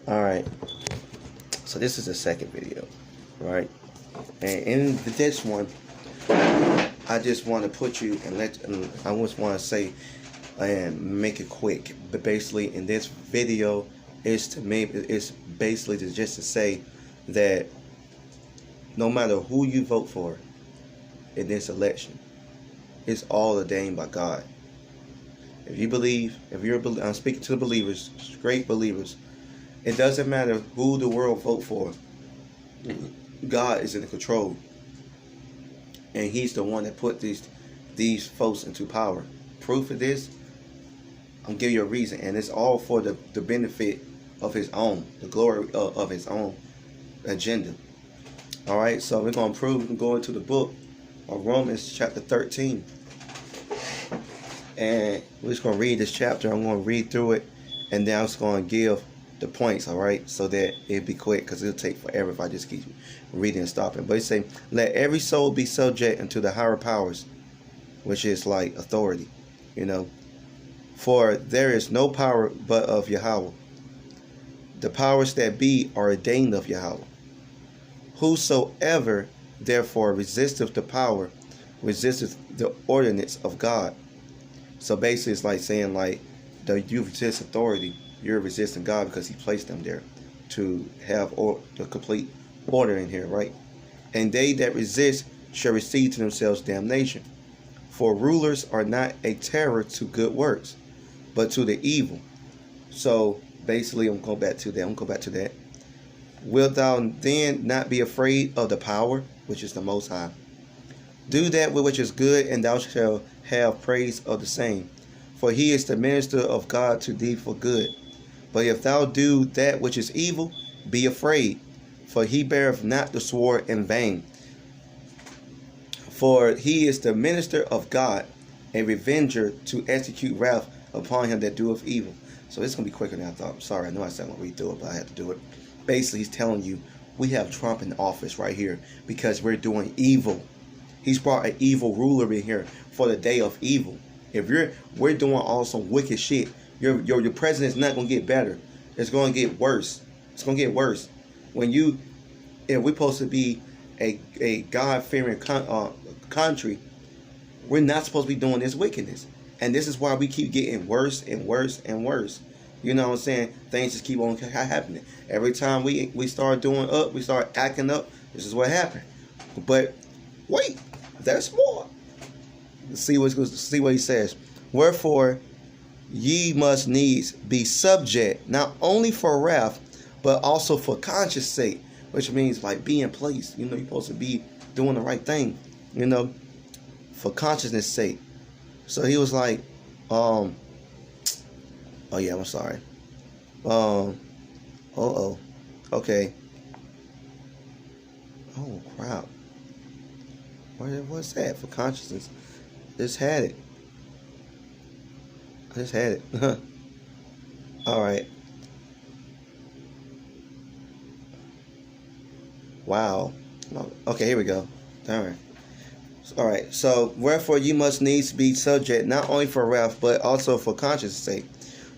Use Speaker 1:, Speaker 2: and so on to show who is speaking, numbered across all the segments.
Speaker 1: Alright, so this is the second video, right? And in this one, I just want to put you and I just want to say and make it quick. But basically, in this video, it's basically just to say that no matter who you vote for in this election, it's all ordained by God. If you believe, I'm speaking to the believers, straight believers. It doesn't matter who the world vote for. God is in control, and He's the one that put these folks into power. Proof of this, I'm giving you a reason, and it's all for the benefit of His own, the glory of His own agenda. All right, so we're gonna prove. We can go into the book of Romans, chapter 13, and we're just gonna read this chapter. I'm gonna read through it, and then I'm just gonna give the points, all right, so that it'll be quick, because it'll take forever if I just keep reading and stopping. But it's saying, let every soul be subject unto the higher powers, which is like authority, for there is no power but of Yahweh. The powers that be are ordained of Yahweh. Whosoever therefore resisteth the power resisteth the ordinance of God. So basically it's like saying, like, you resist authority, you're resisting God, because He placed them there to have the complete order in here, right? And they that resist shall receive to themselves damnation. For rulers are not a terror to good works, but to the evil. So basically, I'm going back to that. Wilt thou then not be afraid of the power, which is the Most High? Do that which is good, and thou shalt have praise of the same. For He is the minister of God to thee for good. But if thou do that which is evil, be afraid, for He beareth not the sword in vain. For He is the minister of God, a revenger to execute wrath upon him that doeth evil. So it's going to be quicker than I thought. I'm sorry, I know I said I'm going to read through it, but I had to do it. Basically, he's telling you, we have Trump in office right here because we're doing evil. He's brought an evil ruler in here for the day of evil. If we're doing all some wicked shit, your president's not going to get better. It's going to get worse. It's going to get worse. If we're supposed to be a God-fearing country, we're not supposed to be doing this wickedness. And this is why we keep getting worse and worse and worse. You know what I'm saying? Things just keep on happening. Every time we start doing up, we start acting up, this is what happened. But wait, there's more. Let's see what he says. Wherefore ye must needs be subject, not only for wrath, but also for conscience sake, which means like being placed. You're supposed to be doing the right thing, for consciousness sake. So he was like, oh yeah, I'm sorry. Okay. Oh crap. What's that? For consciousness. Just had it. Alright. Wow. Okay, here we go. Alright. Alright, so wherefore you must needs be subject, not only for wrath, but also for conscience sake.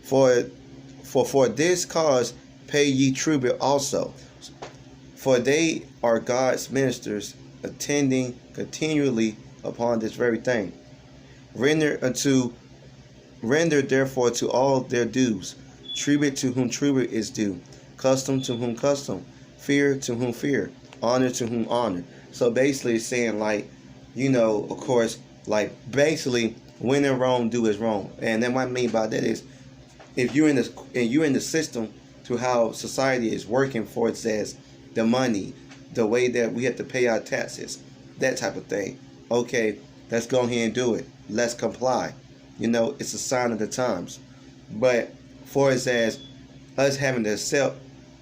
Speaker 1: For this cause pay ye tribute also. For they are God's ministers, attending continually upon this very thing. Render therefore to all their dues, tribute to whom tribute is due, custom to whom custom, fear to whom fear, honor to whom honor. So basically it's saying, like, of course, like, basically, when in Rome, do as Rome. And then what I mean by that is, if you're in the system to how society is working for, it says the money, the way that we have to pay our taxes, that type of thing. Okay, let's go ahead and do it. Let's comply. It's a sign of the times. But for as us having to accept,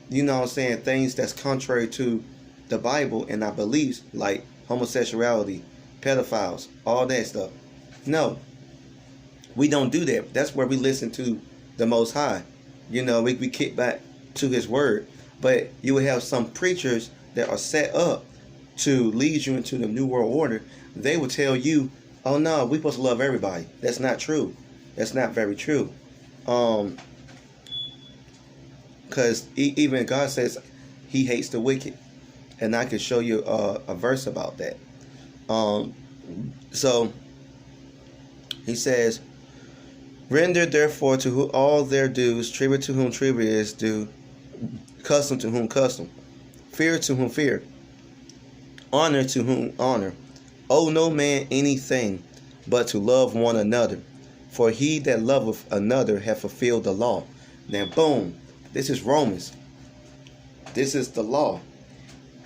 Speaker 1: things that's contrary to the Bible and our beliefs, like homosexuality, pedophiles, all that stuff. No, we don't do that. That's where we listen to the Most High. We kick back to His word. But you will have some preachers that are set up to lead you into the New World Order. They will tell you, oh no, we're supposed to love everybody. That's not true. That's not very true. Because even God says he hates the wicked. And I can show you a verse about that. So he says, render therefore to who all their dues, tribute to whom tribute is due, custom to whom custom, fear to whom fear, honor to whom honor. Owe no man anything but to love one another. For he that loveth another hath fulfilled the law. Now boom, this is Romans. This is the law.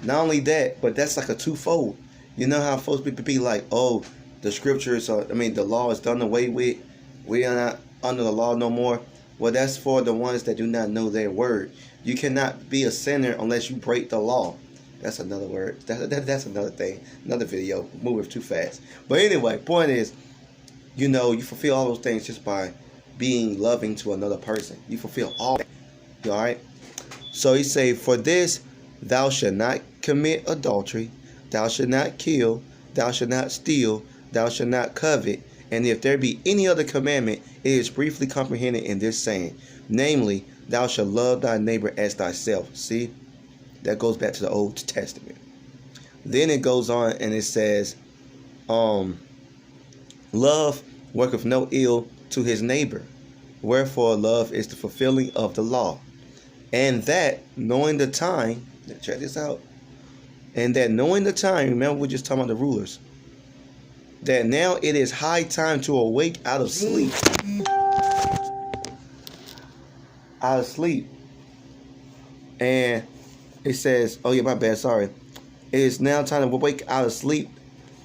Speaker 1: Not only that, but that's like a twofold. You know how folks be like, oh, the scriptures are, the law is done away with. We are not under the law no more. Well, that's for the ones that do not know their word. You cannot be a sinner unless you break the law. That's another word. That's another thing. Another video. Moving too fast. But anyway, point is, you fulfill all those things just by being loving to another person. You fulfill all that. You all right? So he say, for this, thou shalt not commit adultery, thou shalt not kill, thou shalt not steal, thou shalt not covet. And if there be any other commandment, it is briefly comprehended in this saying, namely, thou shalt love thy neighbor as thyself. See, that goes back to the Old Testament. Then it goes on and it says, love worketh no ill to his neighbor, wherefore love is the fulfilling of the law. And that knowing the time, check this out, and that knowing the time, remember we're just talking about the rulers, that now it is high time to awake out of sleep. Out of sleep. And it says, oh yeah, my bad, sorry. It is now time to awake out of sleep,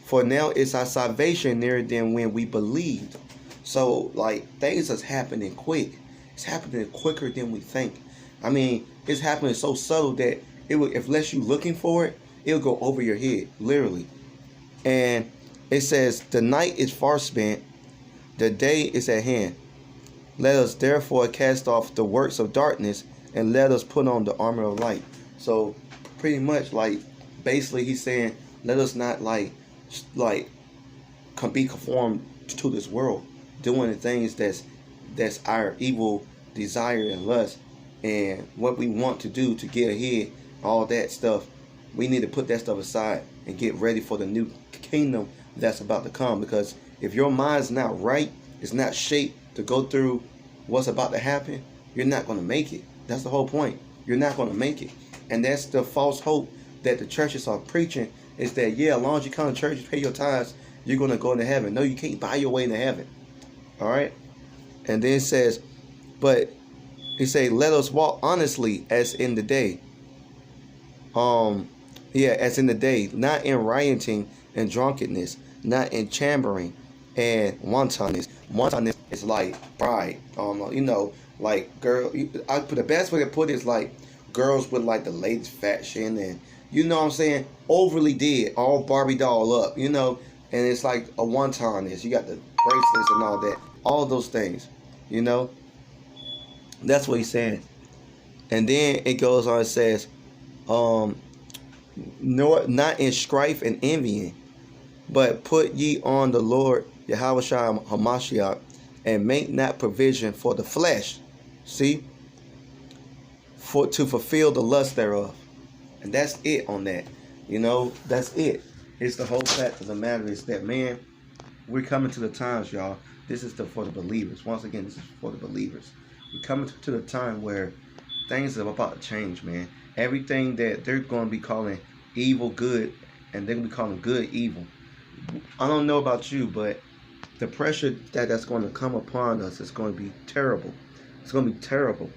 Speaker 1: for now is our salvation nearer than when we believed. So, like, things is happening quick. It's happening quicker than we think. It's happening so subtle that it will, if unless you looking for it, it'll go over your head, literally. And it says, the night is far spent, the day is at hand. Let us therefore cast off the works of darkness, and let us put on the armor of light. So, pretty much, basically he's saying, let us not, be conformed to this world, doing the things that's our evil desire and lust, and what we want to do to get ahead, all that stuff. We need to put that stuff aside and get ready for the new kingdom that's about to come. Because if your mind's not right, it's not shaped to go through what's about to happen, you're not going to make it. That's the whole point. You're not going to make it. And that's the false hope that the churches are preaching, is that, yeah, as long as you come to church, you pay your tithes, you're going to go into heaven. No, you can't buy your way into heaven. All right? And then it says, but he say, let us walk honestly as in the day. As in the day, not in rioting and drunkenness, not in chambering and wantonness. Wantonness is like pride. Like girl. I put the best way to put it is like girls with like the latest fashion and what I'm saying, overly did, all Barbie doll up, and it's like a wantonness. You got the bracelets and all that, all those things, That's what he's saying. And then it goes on and says, nor not in strife and envying, but put ye on the Lord Yahushua Hamashiach, and make not provision for the flesh. See? To fulfill the lust thereof. And that's it on that. That's it. It's the whole fact of the matter is that, man, we're coming to the times, y'all. This is for the believers. Once again, this is for the believers. We're coming to the time where things are about to change, man. Everything that they're going to be calling evil good, and they're going to be calling good evil. I don't know about you, but the pressure that's going to come upon us is going to be terrible. It's going to be terrible.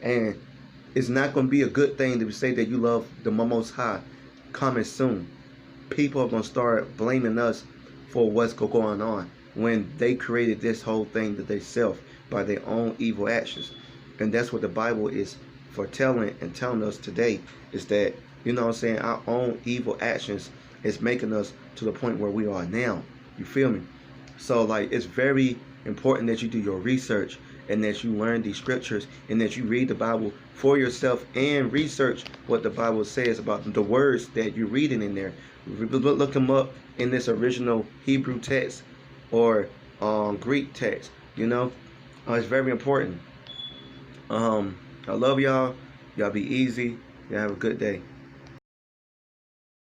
Speaker 1: And it's not going to be a good thing to say that you love the Most High coming soon. People are going to start blaming us for what's going on when they created this whole thing that they self by their own evil actions. And that's what the Bible is foretelling and telling us today, is that, our own evil actions is making us to the point where we are now. You feel me? So, it's very important that you do your research and that you learn these scriptures and that you read the Bible for yourself and research what the Bible says about the words that you're reading in there. Look them up in this original Hebrew text or Greek text. It's very important. I love y'all. Y'all be easy. Y'all have a good day.